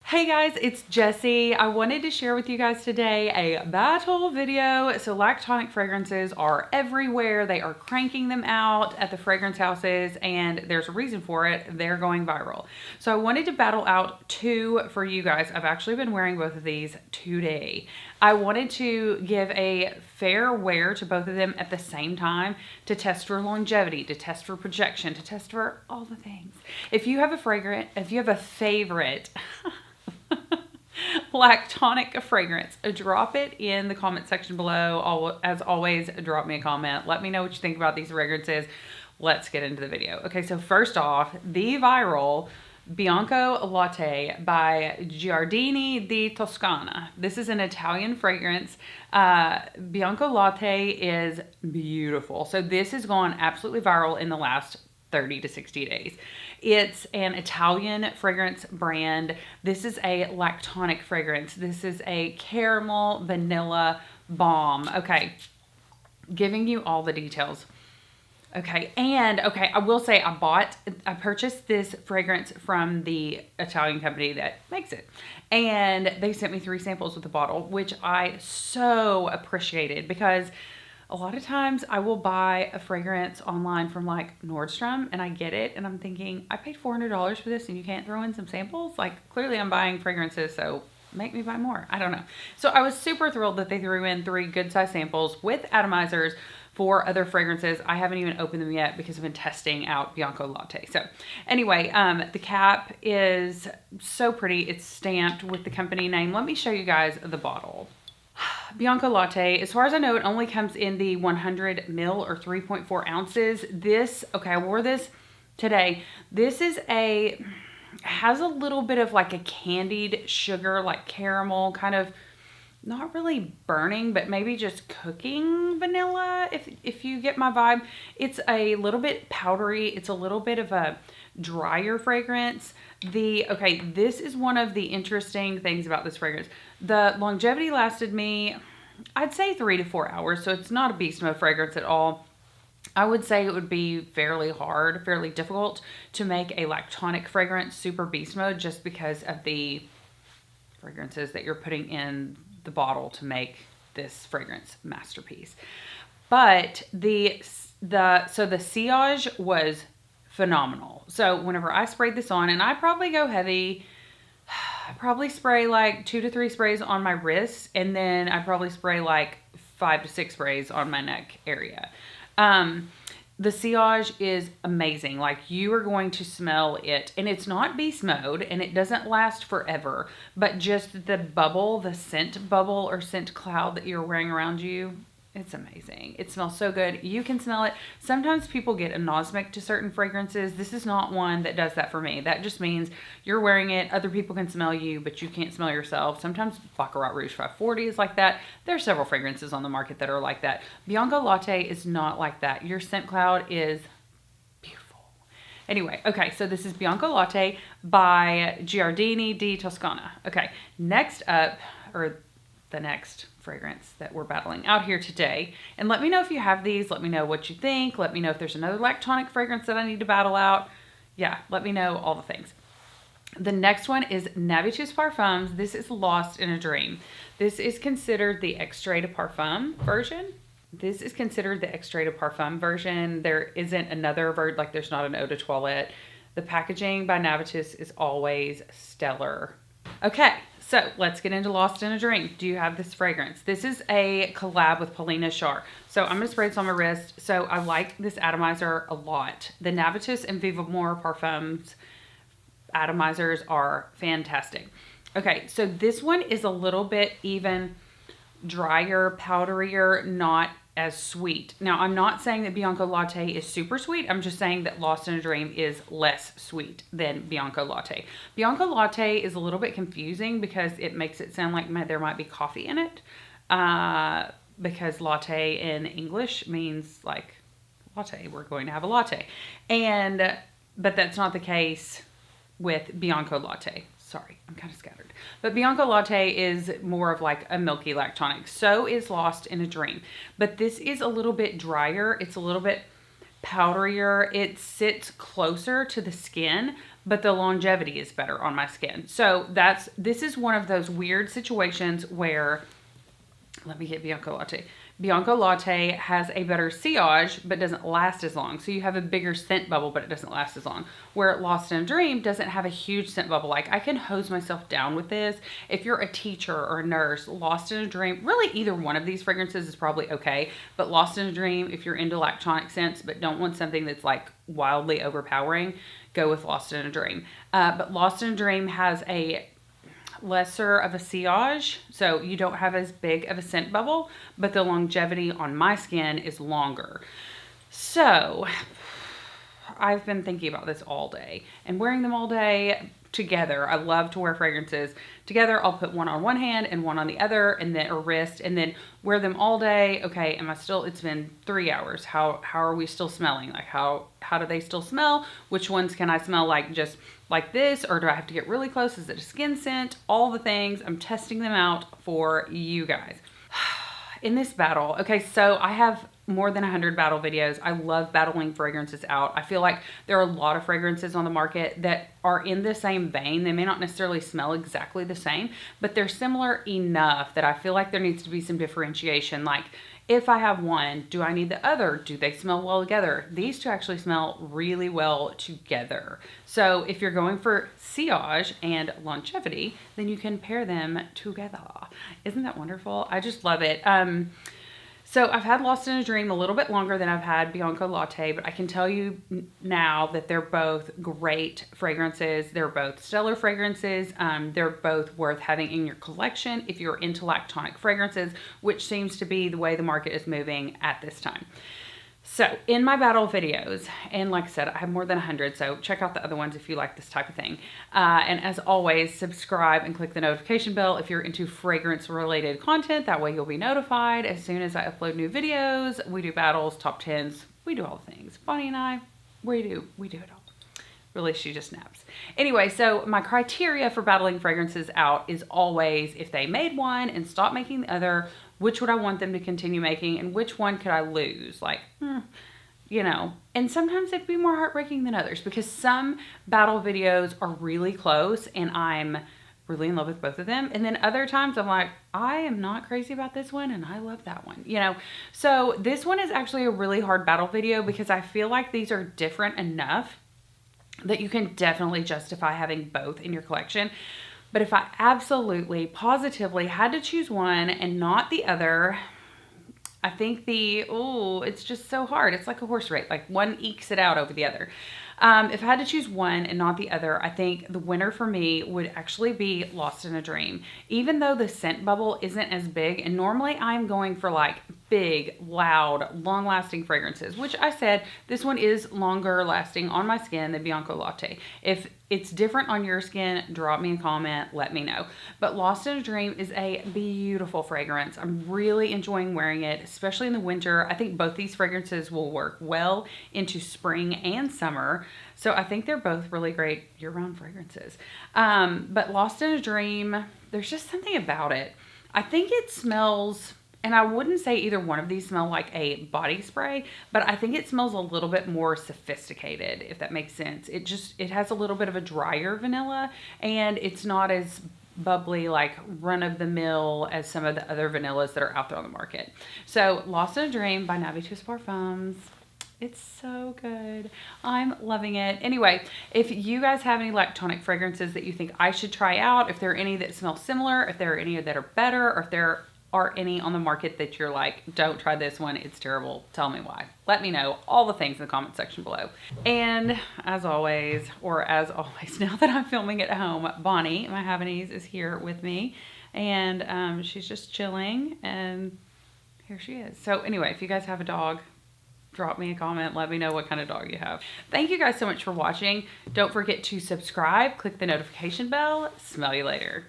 Hey guys, it's Jessie. I wanted to share with you guys today a battle video. So lactonic fragrances are everywhere. They are cranking them out at the fragrance houses and there's a reason for it. They're going viral. So I wanted to battle out two for you guys. I've actually been wearing both of these today. I wanted to give a fair wear to both of them at the same time to test for longevity, to test for projection, to test for all the things. If you have a favorite lactonic fragrance, drop it in the comment section below. As always, drop me a comment. Let me know what you think about these fragrances. Let's get into the video. Okay, so first off, the viral Bianco Latte by Giardini di Toscana. This is an Italian fragrance. Bianco Latte is beautiful. So this has gone absolutely viral in the last 30 to 60 days. It's an Italian fragrance brand. This is a lactonic fragrance. This is a caramel vanilla bomb. Okay, giving you all the details. Okay, I will say I purchased this fragrance from the Italian company that makes it. And they sent me 3 samples with the bottle, which I so appreciated because a lot of times I will buy a fragrance online from like Nordstrom and I get it and I'm thinking, I paid $400 for this and you can't throw in some samples? Like, clearly I'm buying fragrances, so make me buy more. I don't know. So I was super thrilled that they threw in 3 good size samples with atomizers for other fragrances. I haven't even opened them yet because I've been testing out Bianco Latte. So anyway, the cap is so pretty. It's stamped with the company name. Let me show you guys the bottle. Bianco Latte, as far as I know, it only comes in the 100 ml or 3.4 ounces. I wore this today. This has a little bit of like a candied sugar, like caramel, kind of not really burning, but maybe just cooking vanilla, if you get my vibe. It's a little bit powdery. It's a little bit of a drier fragrance. This is one of the interesting things about this fragrance. The longevity lasted me, I'd say 3 to 4 hours, so it's not a beast mode fragrance at all. I would say it would be fairly difficult to make a lactonic fragrance super beast mode just because of the fragrances that you're putting in the bottle to make this fragrance masterpiece. But the sillage was phenomenal. So whenever I sprayed this on, and I probably go heavy, I probably spray like 2 to 3 sprays on my wrist, and then I probably spray like 5 to 6 sprays on my neck area. The sillage is amazing. Like, you are going to smell it, and it's not beast mode, and it doesn't last forever, but just the bubble, the scent bubble or scent cloud that you're wearing around you, it's amazing. It smells so good. You can smell it. Sometimes people get anosmic to certain fragrances. This is not one that does that for me. That just means you're wearing it. Other people can smell you, but you can't smell yourself. Sometimes Baccarat Rouge 540 is like that. There are several fragrances on the market that are like that. Bianco Latte is not like that. Your scent cloud is beautiful. Anyway, okay, so this is Bianco Latte by Giardini di Toscana. Okay, next up, or the next fragrance that we're battling out here today. And let me know if you have these. Let me know what you think. Let me know if there's another lactonic fragrance that I need to battle out. Yeah, let me know all the things. The next one is Navitus Parfums. This is Lost in a Dream. This is considered the Extrait de Parfum version. There isn't another version, like there's not an eau de toilette. The packaging by Navitus is always stellar. Okay, so let's get into Lost in a Dream. Do you have this fragrance? This is a collab with Paulina Char. So I'm going to spray this on my wrist. So I like this atomizer a lot. The Navitus and Vive Amour Parfums atomizers are fantastic. Okay, so this one is a little bit even drier, powderier, not as sweet. Now, I'm not saying that Bianco Latte is super sweet. I'm just saying that Lost in a Dream is less sweet than Bianco Latte. Bianco Latte is a little bit confusing because it makes it sound like there might be coffee in it. Because latte in English means like latte. We're going to have a latte. But that's not the case with Bianco Latte. Sorry, I'm kind of scattered. But Bianco Latte is more of like a milky lactonic. So is Lost in a Dream. But this is a little bit drier. It's a little bit powderier. It sits closer to the skin, but the longevity is better on my skin. So this is one of those weird situations where, let me get Bianco Latte. Bianco Latte has a better sillage, but doesn't last as long. So you have a bigger scent bubble, but it doesn't last as long. Where Lost in a Dream doesn't have a huge scent bubble. Like, I can hose myself down with this. If you're a teacher or a nurse, Lost in a Dream, really either one of these fragrances is probably okay. But Lost in a Dream, if you're into lactonic scents, but don't want something that's like wildly overpowering, go with Lost in a Dream. But Lost in a Dream has a lesser of a sillage, so you don't have as big of a scent bubble, but the longevity on my skin is longer. So I've been thinking about this all day and wearing them all day together. I love to wear fragrances together. I'll put one on one hand and one on the other, and then or wrist, and then wear them all day. Okay, am I still, it's been 3 hours. How are we still smelling? Like, how do they still smell? Which ones can I smell like just like this, or do I have to get really close? Is it a skin scent? All the things. I'm testing them out for you guys. In this battle, okay, so I have more than 100 battle videos. I love battling fragrances out. I feel like there are a lot of fragrances on the market that are in the same vein. They may not necessarily smell exactly the same, but they're similar enough that I feel like there needs to be some differentiation. Like, if I have one, do I need the other? Do they smell well together? These two actually smell really well together. So if you're going for sillage and longevity, then you can pair them together. Isn't that wonderful? I just love it. So I've had Lost in a Dream a little bit longer than I've had Bianco Latte, but I can tell you now that they're both great fragrances. They're both stellar fragrances. They're both worth having in your collection if you're into lactonic fragrances, which seems to be the way the market is moving at this time. So in my battle videos, and like I said, I have more than 100, so check out the other ones if you like this type of thing. And as always, subscribe and click the notification bell if you're into fragrance related content. That way you'll be notified as soon as I upload new videos. We do battles, top 10s, we do all the things. Bonnie and I, we do it all. Really, she just naps. Anyway, so my criteria for battling fragrances out is always, if they made one and stopped making the other, which would I want them to continue making, and which one could I lose? Like, you know, and sometimes it'd be more heartbreaking than others because some battle videos are really close and I'm really in love with both of them. And then other times I'm like, I am not crazy about this one and I love that one, you know? So this one is actually a really hard battle video because I feel like these are different enough that you can definitely justify having both in your collection. But if I absolutely, positively had to choose one and not the other, I think it's just so hard. It's like a horse race. Like, one ekes it out over the other. If I had to choose one and not the other, I think the winner for me would actually be Lost in a Dream. Even though the scent bubble isn't as big, and normally I'm going for like big, loud, long-lasting fragrances, which I said this one is longer lasting on my skin than Bianco Latte. If it's different on your skin, drop me a comment, let me know. But Lost in a Dream is a beautiful fragrance. I'm really enjoying wearing it, especially in the winter. I think both these fragrances will work well into spring and summer. So I think they're both really great year-round fragrances. But Lost in a Dream, there's just something about it. I think it smells, and I wouldn't say either one of these smell like a body spray, but I think it smells a little bit more sophisticated, if that makes sense. It has a little bit of a drier vanilla, and it's not as bubbly, like run-of-the-mill as some of the other vanillas that are out there on the market. So Lost in a Dream by Navitus Parfums. It's so good. I'm loving it. Anyway, if you guys have any lactonic fragrances that you think I should try out, if there are any that smell similar, if there are any that are better, or if there are any on the market that you're like, don't try this one, it's terrible, tell me why. Let me know all the things in the comment section below. And as always, now that I'm filming at home, Bonnie, my Havanese, is here with me, and she's just chilling, and here she is. So anyway, if you guys have a dog, drop me a comment, let me know what kind of dog you have. Thank you guys so much for watching. Don't forget to subscribe, click the notification bell. Smell you later.